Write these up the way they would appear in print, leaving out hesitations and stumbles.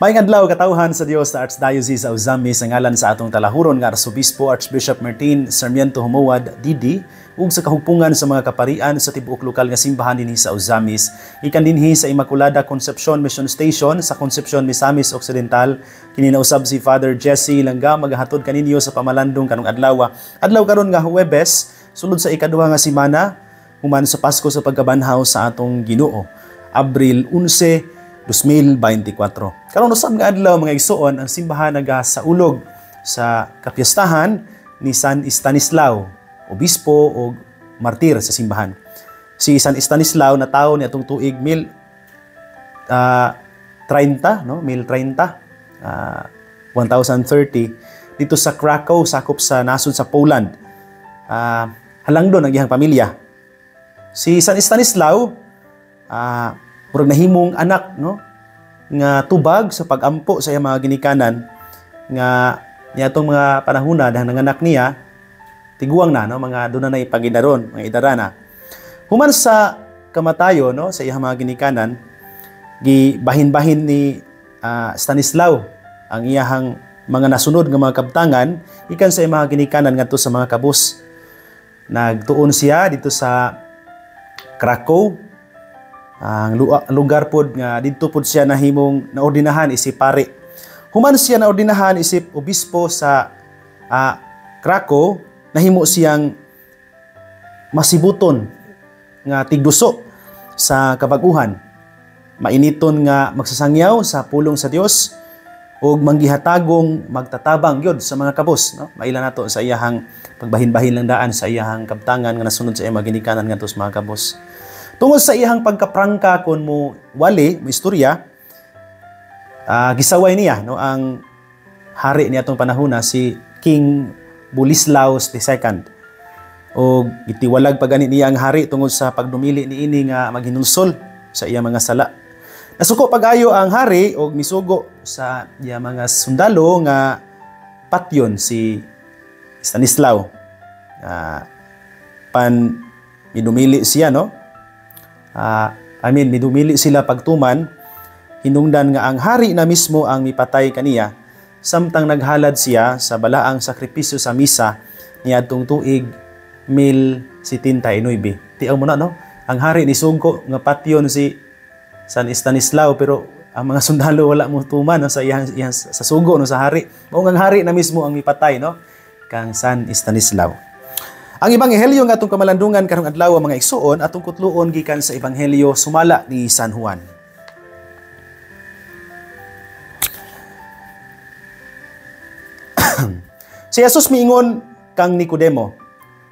Maayong adlaw katawhan sa Dios sa Archdiocese of Ozamis sa ngalan sa atong talahuron nga Arsobispo Archbishop Martin Sarmiento Humuad Didi ug sa kahugpungan sa mga kaparian sa tibuok lokal nga simbahan dinhi sa Ozamis ikan dinhi sa Immaculada Concepcion Mission Station sa Concepcion, Misamis Occidental. Kini nausab si Father Jesse Langga magahatod kaninyo sa pamalandong kanong adlaw karon nga Huwebes sulod sa ikaduha nga semana human sa Pasko sa pagkabanhaw sa atong Ginoo, Abril 11, 2024. Karon usab nga adlaw mga igsoon ang simbahan nagasaulog sa kapiyastahan ni San Estanislao, obispo o martir sa simbahan. Si San Estanislao na tawo ni atong tuig 1030, 1030 dito sa Krakow, sakop sa nasod sa Poland. Halangdon ang iyang pamilya. Si San Estanislao murag nahimong anak nga tubag sa pagampo sa iyang mga ginikanan nga niadtong mga panahona dahang nanganak niya tiguang na mga duna na ipaginaron mga idarana. Human sa kamatayo sa iyang mga ginikanan gibahin-bahin ni Stanislao ang iyang mga nasunod nga mga kabtangan ikan sa iyang mga ginikanan ngadto sa mga kabus. Nagtuon siya dito sa Krakow. Ang lugar pod nga didto pod siya nahimong naordinahan isip pari. Human siya naordinahan isip obispo sa Krakow, nahimo siyang masibuton nga tigduso sa kabaguhan. Mainiton nga magsasangyaw sa pulong sa Dios ug manggihatagong magtatabang gyud sa mga kabus, Maila nato sa iyahang pagbahin-bahin lang daan sa iyahang kabtangan nga nasunod sa iyang mga ginikanan ngadto sa mga kabus. Tungod sa iyang pagkaprangka kon mo istorya, gisaway niya ang hari niadtong panahona si King Bulislaus II. O gitiwalag pagani niya ang hari tungod sa pagdumili niini nga maghinulsol sa iyang mga sala. Nasuko pag-ayo ang hari og misugo sa iyang mga sundalo nga patyon si Stanislao. Midumili siya midumili sila pagtuman, hinungdan nga ang hari na mismo ang mipatay kaniya, samtang naghalad siya sa balaang sakripisyo sa misa niadtong tuig 1079. Tiaw mo na, ang hari ni sugo nga patyon si San Estanislao, pero ang mga sundalo wala mo tuman sa iyang sa sugo sa hari. Mao ang hari na mismo ang mipatay kang San Estanislao. Ang ebanghelyo nga atong kamalandungan karong adlaw mga igsoon atong kutluon gikan sa ebanghelyo sumala ni San Juan. Si Jesus miingon kang Nicodemo,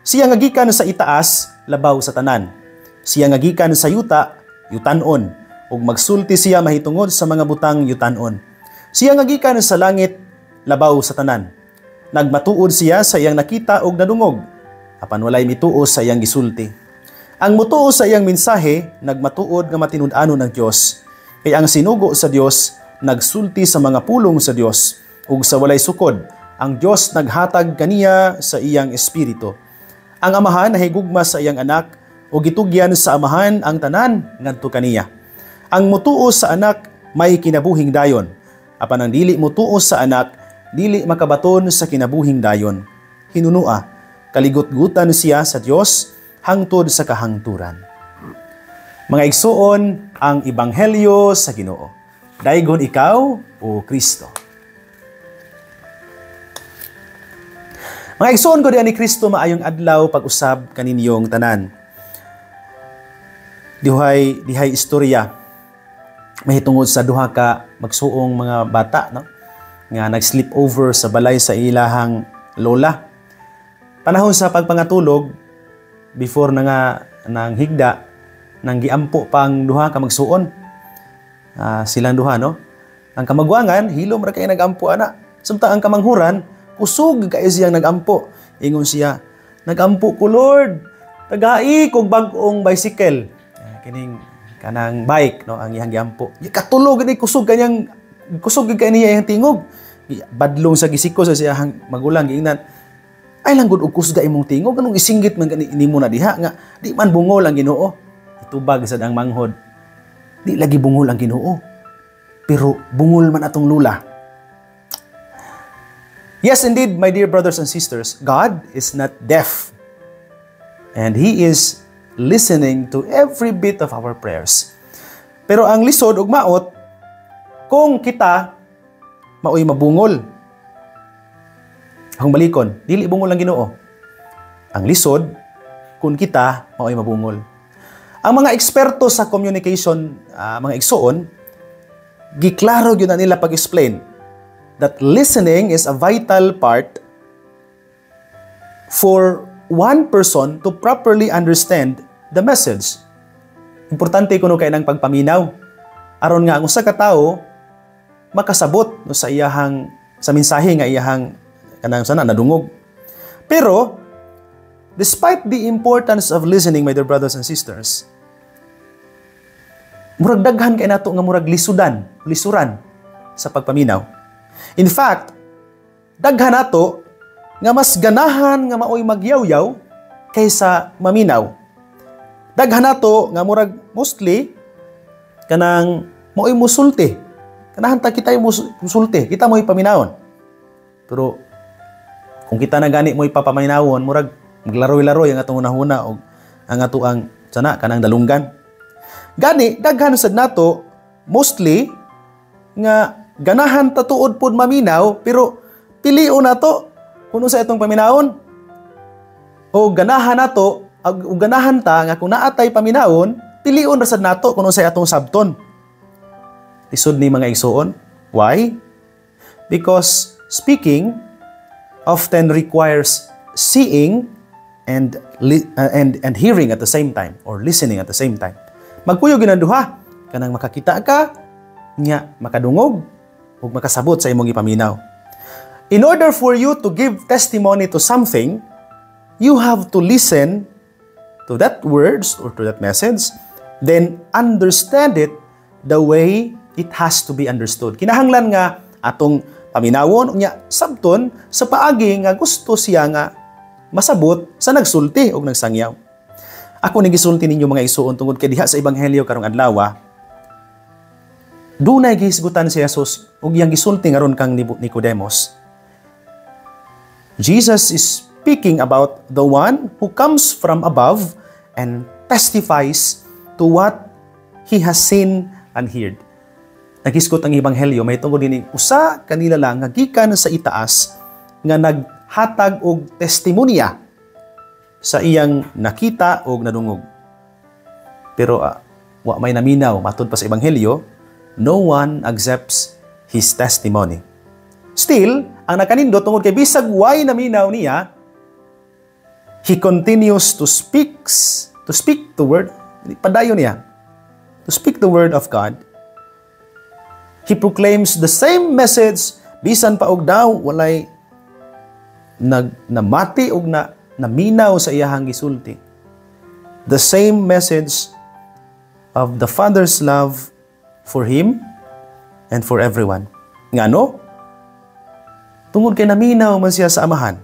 siya nga gikan sa itaas labaw sa tanan. Siya nga gikan sa yuta yutan-on ug magsulti siya mahitungod sa mga butang yutan-on. Siya nga gikan sa langit labaw sa tanan. Nagmatuod siya sa iyang nakita ug nadungog. Apan walay mituo sa iyang gisulti. Ang mutuo sa iyang mensahe, nagmatuod nga matinud-anon ng Dios. Kay ang sinugo sa Dios, nagsulti sa mga pulong sa Dios. Ug sa walay sukod, ang Dios naghatag kaniya sa iyang espiritu. Ang amahan nahigugma sa iyang anak, ug gitugyan sa amahan ang tanan ngadto kaniya. Ang mutuo sa anak may kinabuhing dayon. Apan ang dili mutuo sa anak, dili makabaton sa kinabuhing dayon. Hinunua, kaligot-gutan siya sa Dios hangtod sa kahangturan. Mga igsoon, ang ebanghelyo sa Ginoo. Daygon ikaw, o Kristo. Mga igsoon ko diyan ni Kristo maayong adlaw pag-usab kaninyong tanan. Dihay istorya mahitungod sa duha ka magsuong mga bata nga nag-sleep over sa balay sa ilahang lola. Panahon sa pagpangatulog, before nang higda, nang giampo pang duha ka magsuon. Silang duha, Ang kamagwangan, hilom ra kay nagampo ana. Samtang ang kamanghuran, kusog kay siyang nagampo. Ingon siya, nagampo ko Lord, tagai kog bag-ong bicycle. Kanang bike, ang iyang giampo. Katulog ni kusog kay niya iyang tingog. Badlong sa gisiko sa siyang magulang giingnan. Ay lang gud og kusga imong tingog anong isinggit man nimo na diha nga di man bungol ang Ginoo. Itubag sad ang manghod. Di lagi bungol ang Ginoo. pero bungol man atong lula. Yes, indeed, my dear brothers and sisters, God is not deaf. And He is listening to every bit of our prayers. Pero ang lisod ug maot, kung kita maoy mabungol. Ang balikon, dili bungol ang Ginoo. Ang lisod, kung kita maoy mabungol. Ang mga eksperto sa communication, mga igsoon, giklaro gyud na nila pag-explain that listening is a vital part for one person to properly understand the message. Importante kuno kay nang pagpaminaw aron nga ang usa ka tawo makasabot no sa mensahe nga iyahang kanang sana nadungog. Pero despite the importance of listening, my dear brothers and sisters, murag daghan kay nato nga murag lisuran sa pagpaminaw. In fact, daghan nato nga mas ganahan nga maoy magyaw-yaw kaysa maminaw. Daghan nato nga murag mostly kanang maoy musulti. Kanahan ta kita musulti, kita mo'y paminawon. Pero kung kita na gani mo'y papaminawon, murag maglaroy-laroy ang atong unahuna o ang atuang sana kanang dalunggan. Gani daghan sad nato mostly nga ganahan ta tuod pod maminaw pero pilion nato kuno sa itong paminawon. O ganahan nato o ganahan ta nga kung naatay paminawon, pilion ra sad nato kuno sa atong sabton. Lisod ni mga igsoon. Why? Because speaking often requires seeing and hearing at the same time or listening at the same time. Magpuyo gyud ang duha kanang makakita ka nya makadungog ug makasabot sa imong ipaminaw. In order for you to give testimony to something, you have to listen to that words or to that message, then understand it the way it has to be understood. Kinahanglan nga atong paminawon unya sabton sa paagi nga gusto siya nga masabot sa nagsulti o nagsangyaw. Ako nigisulti ninyo mga isuon tungod kay diha sa ebanghelyo karong adlaw, dunay gihisgutan si Jesus ug iyang gisulti ngaron kang Nicodemus. Jesus is speaking about the one who comes from above and testifies to what he has seen and heard. Naghisgot ang ebanghelyo may tungod dinhi usa kanila lang nga gikan sa itaas nga naghatag og testimonya sa iyang nakita og nadungog. Pero wa may naminaw matud pa sa ebanghelyo, no one accepts his testimony. Still, ang nakanindot tungod kay bisag way naminaw niya, he continues to speak the word, padayon niya, to speak the word of God. He proclaims the same message bisan pa og daw walay namati og naminaw sa iyahang gisulti. The same message of the Father's love for him and for everyone. Ngano? Tungod kay naminaw man siya sa amahan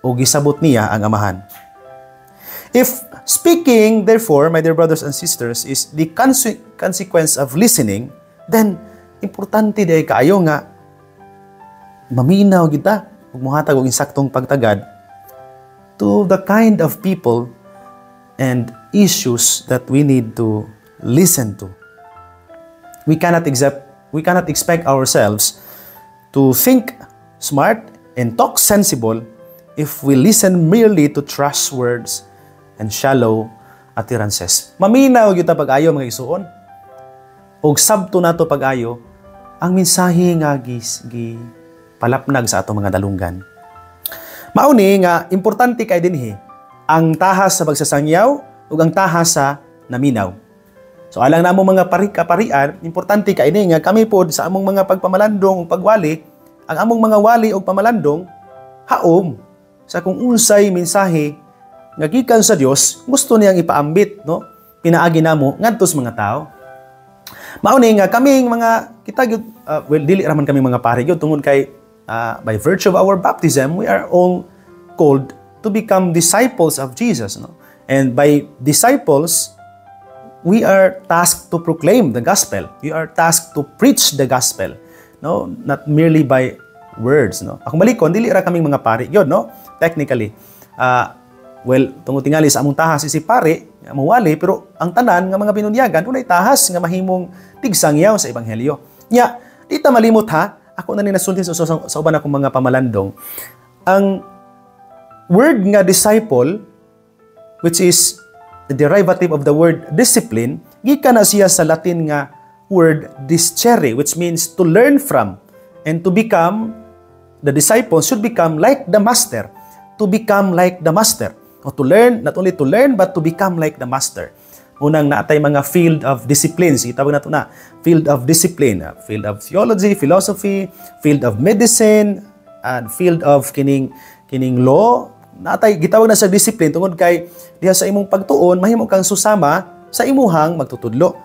o gisabot niya ang amahan. If speaking, therefore, my dear brothers and sisters, is the consequence of listening, then importante day kaayo nga maminaw kita ug mohatag og insaktong pagtagad to the kind of people and issues that we need to listen to. We cannot expect ourselves to think smart and talk sensible if we listen merely to trash words and shallow utterances. Maminaw gyud ta pag-ayo mga igsoon. Og sabto nato pag-ayo ang mensahe nga palapnag sa atong mga dalunggan. Mauni nga importante kay dinhi ang tahas sa pagsasangyaw ug ang tahas sa naminaw. So alang namo mga kaparian, importante kay ini nga kami pod sa among mga pagpamalandong ug pagwali, ang among mga wali ug pamalandong haom sa kung unsay mensahe nga gikan sa Dios gusto niyang ipaambit, no? Pinaagi namo ngadto sa mga tao. Mauni nga kaming mga kita dili raman kami mga pari gyud tungod kay by virtue of our baptism we are all called to become disciples of Jesus, no? And by disciples we are tasked to proclaim the gospel. We are tasked to preach the gospel. No, not merely by words, no. Akong balikon dili ra kaming mga pari yun, no. Technically, well, tungod tingali sa among tahas si pari, mawali, pero ang tanan nga mga binunyagan unay tahas nga mahimong tigsangyaw sa ebanghelyo. Nya, di ta malimot ha. Ako na ni nasulti sa uban akong mga pamalandong. Ang word nga disciple, which is the derivative of the word discipline, gikan na siya sa Latin nga word discere, which means to learn from, and to become, the disciple should become like the master. To become like the master. O to learn, not only to learn, but to become like the master. Unang naatay mga field of disciplines. Itawag na ito na, field of discipline. Field of theology, philosophy, field of medicine, and field of kining law. Naatay, gitawag na sa discipline tungod kay diha sa imong pagtuon, mahimo kang susama sa imuhang magtutudlo.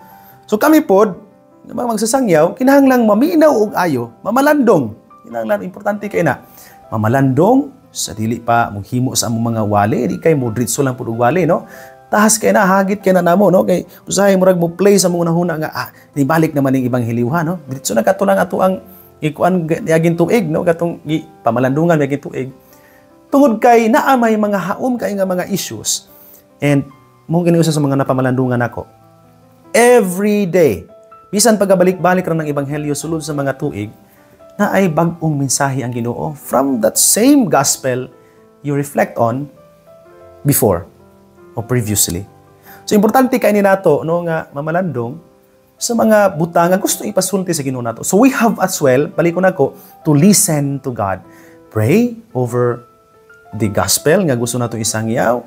So kami pod, mga magsasangyaw, kinahanglang maminaw og ayo, mamalandong. Kinahanglan, importante kay na. Mamalandong, sa dili pa maghimo sa among mga wali, di kay mo diretso lang pud og wali, no? Tahas kay na, hagit kay na namo, no? Kay usahay murag mo play sa mga nahuna nga, nibalik naman ning ebanghelyohan, no? Diretso na katulang ato ang ikuan yagin tuig, no? Katong pamalandungan yagin tuig. Tungod kay naa may mga haom kay nga mga issues. And mo gani usa sa mga napamalandungan nako. Every day, bisan pagabalik-balik ra ng ebanghelyo sulod sa mga tuig, na ay bag-ong mensahe ang Ginoo from that same gospel you reflect on before or previously. So importante kay ni nato no nga mamalandong sa mga butang nga gusto ipasulti sa Ginoo nato. So we have as well, balikon nako, to listen to God. Pray over the gospel nga gusto nato isangyaw,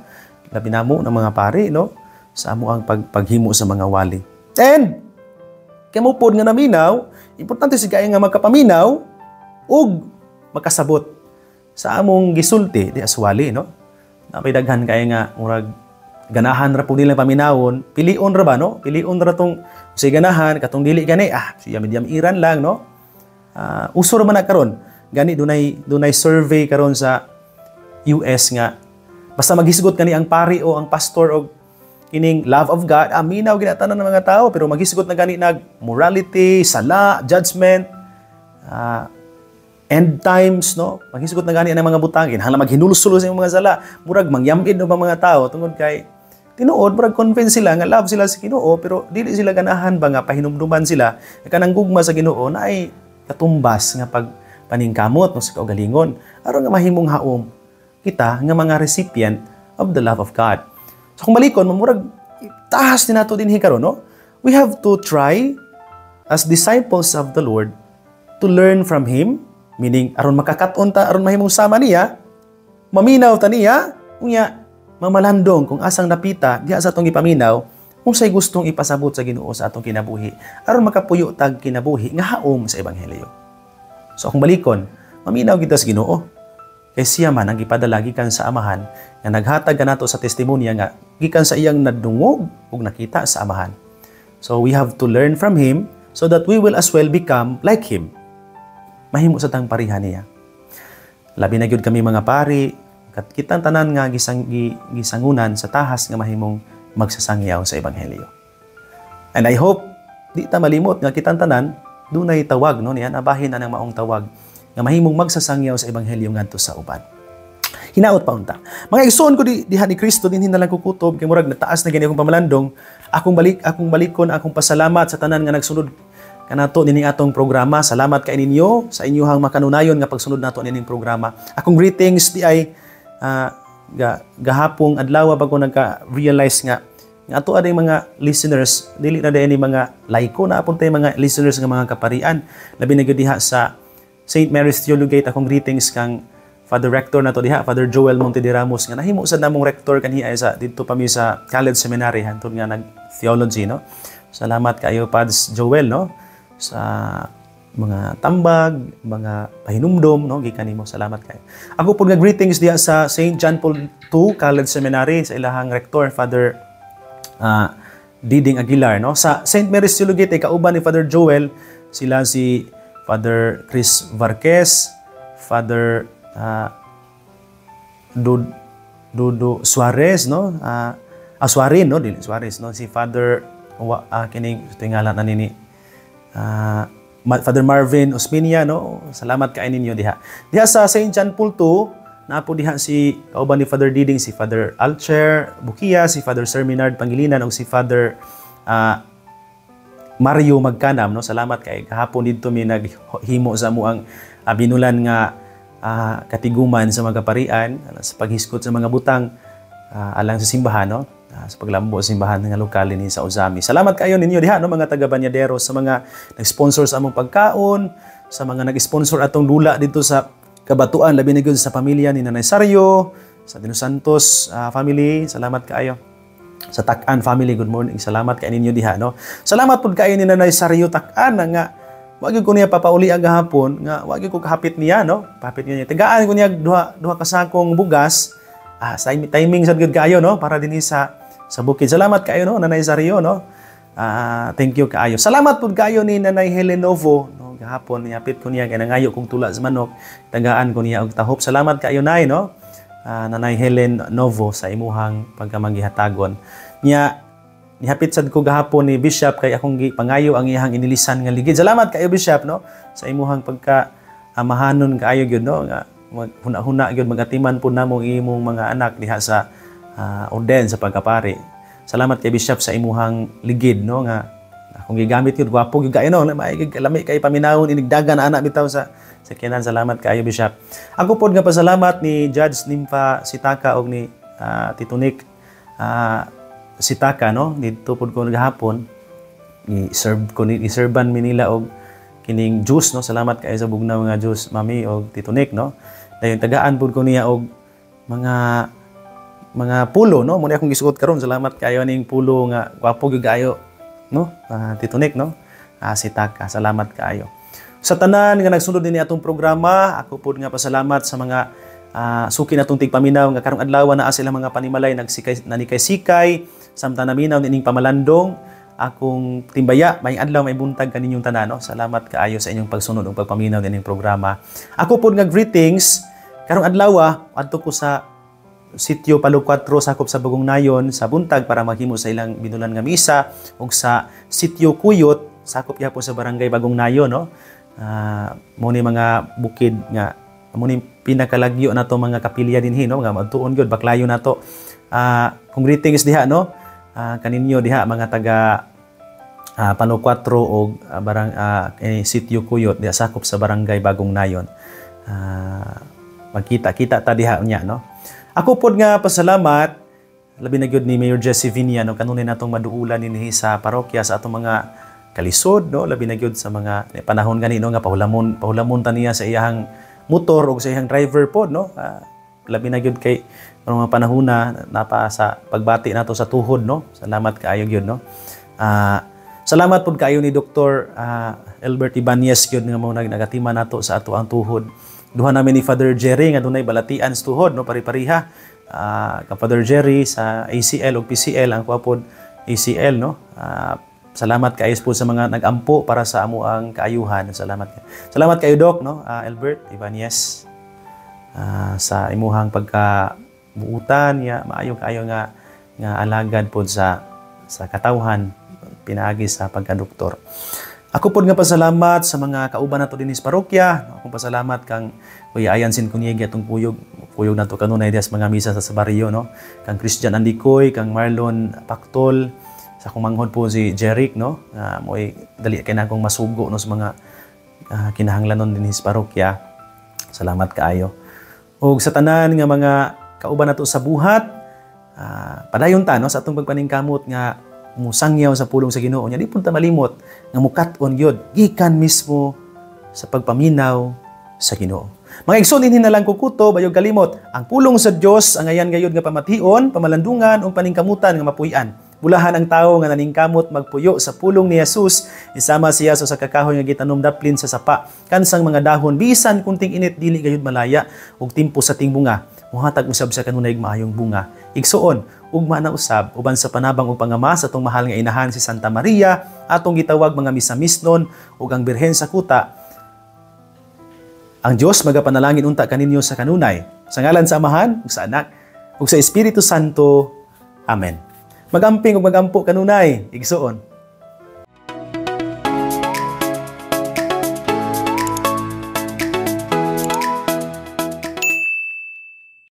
labi namo ng mga pari, no? Sa amo ang paghimo sa mga wali. And kamo pod nga naminaw, importante si kay nga magkapaminaw ug makasabot sa among gisulti di as wali, no? Napay daghan kay nga murag ganahan ra pud nila paminawon, pilion ra ba, no? Pilion ra tong si ganahan katong dili gani, siya medium iran lang, no? Uso ra man na karon. Gani dunay survey karon sa US nga basta maghisgot kani ang pari o ang pastor o kining love of God, aminaw ginatanan ng mga tao, pero maghisgot na gani nag morality, sala, judgment, end times, no? Maghisgot na gani ang mga butangin, hanglang maghinulsulo sa mga sala, murag mangyamid ng mga tao tungod kay tinuod, murag convince sila nga love sila sa Ginoo, pero dili sila ganahan ba nga pahinumduman sila kanang gugma sa Ginoo na ay katumbas nga pagpaningkamot no sa kaugalingon aron nga mahimong haom kita nga mga recipient of the love of God. So kung balikon, mamurag tahas din nato din karon, no? We have to try as disciples of the Lord to learn from Him, meaning aron makakaton ta, aron mahimong sama niya, maminaw ta niya, unya mamalandong kung asang napita diha sa atong ipaminaw, kung say gustong ipasabot sa Ginoo sa atong kinabuhi, aron makapuyo tag kinabuhi nga haom sa ebanghelyo. So kung balikon, maminaw kita sa Ginoo. Kay siya man ang ipadala gikan sa Amahan nga naghatag kanato sa testimonya nga gikan sa iyang nadungog ug nakita sa Amahan. So we have to learn from Him so that we will as well become like Him. Mahimo sa tang parihan niya. Labi na gyud kami mga pari, kat kitang tanan nga gisangunan sa tahas nga mahimong magsasangyaw sa ebanghelyo. And I hope di ta malimot nga kitang tanan dunay tawag, no, niya nabahin na ng maong tawag nga mahimong magsasangyaw sa ebanghelyo ngadto sa uban. Hinaot pa unta. Mga igsoon ko diha ni Kristo din hinalang kukutob kay murag nataas na gani akong pamalandong, akong balikon akong pasalamat sa tanan nga nagsunod kanato nining atong programa. Salamat kay ninyo sa inyong makanunayon nga pagsunod nato nining programa. Akong greetings di ay gahapong adlaw bago nagka-realize nga ato aday mga listeners, dili na day ni mga laiko na apon tay mga listeners nga mga kaparian. Labi na gyud diha sa St. Mary's Theologate, akong greetings kang Father Rector na to diha, Father Joel Monte de Ramos, nga nahimo sad namong rector kanhi ay sa dito pa mi sa College Seminary hantud nga nag-theology, no. Salamat kaayo Pads Joel, no, sa mga tambag, mga pahinumdom, no, gikan nimo. Salamat kayo. Ako pud nga greetings diha sa St. John Paul II College Seminary sa ilahang rector Father Diding Aguilar, no. Sa St. Mary's Theologate kauban ni Father Joel sila si Father Chris Varquez, Father Dudo Suarez, no? Suarin, no? Dili Suarez, no? Si Father kining tingala na nini Father Marvin Osminia, no? Salamat kay ninyo diha. Diha sa St. John Paul II, napo diha si kauban ni Father Diding, si Father Alcher Bukia, si Father Serminard Pangilinan ug si Father Mario Magkanam, no? Salamat kay kahapon didto mi naghimo sa mo ang binulan nga katiguman sa mga kaparian sa paghiskot sa mga butang alang sa simbahan, no? Sa paglambo sa simbahan nga lokal ni sa Uzami. Salamat kayo ninyo diha, no, mga taga Banyaderos, sa mga nag-sponsor sa among pagkaon, sa mga nag-sponsor atong lula dito sa Kabatuan, labi na gyud sa pamilya ni Nanay Sario, sa Dino Santos family. Salamat kayo. Sa Tak-an family, good morning. Salamat kay ninyo diha, no. Salamat pud kayo ni Nanay Sario Tak-an nga wag ko niya papauli agahapon nga wag ko kahapit niya, no. Papit niya. Tigaan ko niya duha ka sakong bugas. Sa timing sad gud kayo, no, para dinhi sa bukid. Salamat kayo, no, Nanay Sario, no. Thank you kaayo. Salamat pud kayo ni Nanay Helen Novo, no. Gahapon niapit ko niya kay nangayo kong tula sa manok. Tagaan ko niya og tahop. Salamat kayo, Nay, no. Nanay Helen Novo sa imuhang pagkamanggihatagon. Nihapit sad ko gahapon ni Bishop kay akong pangayo ang iyang inilisan nga ligid. Salamat kayo, Bishop, no, sa imuhang pagka amahanon kaayo gyud, no, nga huna-huna gyud magatiman pud namo imong mga anak diha sa orden sa pagkapari. Salamat kay Bishop sa imuhang ligid, no, nga akong gigamit yun, gwapo gyud kayo, no, lami kay paminawon inigdagan na anak bitaw sa kinan. Salamat kayo, Bishop. Ako pod nga pasalamat ni Judge Nympha Sitaka og ni Tito Nick Sitaka, no, dito pod ko gahapon i-serban mi nila og kining juice, no. Salamat kayo sa bugnaw nga juice, Mami og Tito Nick, no. Dayon tagaan pod ko niya og mga pulo, no. Muna akong gisuot karon. Salamat kayo ning pulo nga gwapo gyud kayo, no, Tito Nick, no. Sitaka, salamat kayo. Sa tanan nga nagsunod dinhi atong programa, ako pod nga pasalamat sa mga suki natong tigpaminaw nga karong adlaw na sila mga panimalay nanikay-sikay samtang naminaw nining pamalandong. Akong timbaya, may adlaw may buntag kaninyong tanan, no. Salamat kaayo sa inyong pagsunod ug pagpaminaw nining programa. Ako pod nga greetings karong adlaw adto ko sa sitio Palo 4 sakop sa Bagong Nayon sa buntag para maghimo sa ilang binulan nga misa, ug sa sitio Kuyot sakop gyapon sa barangay Bagong Nayon, no. Mo ni mga bukid nga mo ni pinakalagyo nato mga kapilya dinhi, no, nga magtuon gyud baklayo nato. Kung greetings diha, no, kaninyo diha mga taga Palo 4 og sitio Kuyot diha sakop sa barangay Bagong Nayon. Magkita-kita ta diha unya, no. Ako pod nga pasalamat labi na gyud ni Mayor Jesse Vinia, no, kanunay natong maduulan dinhi sa parokya sa atong mga kalisod, no, labi na gyud sa mga panahon gani, no, nga pahulamon ta niya sa iyang motor o sa iyang driver pod, no. Labi na gyud kay mga panahon na napa sa pagbati nato sa tuhod, no. Salamat kaayo gyud, no. Salamat pod kaayo ni Dr. Albert Ibanez gyud nga mo nagatiman nato sa ato ang tuhod. Duha namin ni Father Jerry nga dunay balatian sa tuhod, no, pari-pariha. Ka Father Jerry sa ACL o PCL ang kuapod ACL, no. Salamat kayo po sa mga nag-ampo para sa amo ang kaayuhan. Salamat kayo, Doc, no, Albert Ibanez, sa imuhang pagkabuutan ya maayo kayo nga alagad pod sa katawhan pinaagi sa pagkadoktor. Ako pod nga pasalamat sa mga kauban nato dinhi sa parokya. Akong pasalamat kang Kuya Ayan Sincuniegi atong kuyog nato kanunay diha sa mga misa sa baryo, no. Kang Christian Andikoy, kang Marlon Pactol, sa akong manghod po si Jeric, no. Moy dali kay na akong masugo, no, sa mga kinahanglanon dinhi sa parokya. Salamat kaayo. Og sa tanan nga mga kauban nato sa buhat, padayon ta, no, sa atong pagpaningkamot nga musangyaw sa pulong sa Ginoo nya, di punta malimot nga mukat-on gyud gikan mismo sa pagpaminaw sa Ginoo. Mga igsoon dinhi na lang kukuto bayog kalimot ang pulong sa Dios ang ayan gayud nga pamation, pamalandungan ug paningkamutan nga mapuy-an. Bulahan ang tawo nga naningkamot magpuyo sa pulong ni Jesus, isama siya sa kakahoy nga gitanom daplin sa sapa kansang mga dahon bisan kunting init dili gayud malaya ug timpo sa ting bunga. Muhatag usab sa kanunay maayong bunga. Igsoon ugma na usab uban sa panabang ug pangamas atong mahal nga inahan si Santa Maria atong gitawag mga misamisnon ug ang Birhen sa kuta. Ang Dios magapanalangin unta kaninyo sa kanunay. Sa ngalan sa Amahan ug sa Anak ug sa Espiritu Santo. Amen. Magamping ug magampo kanunay, igsuon.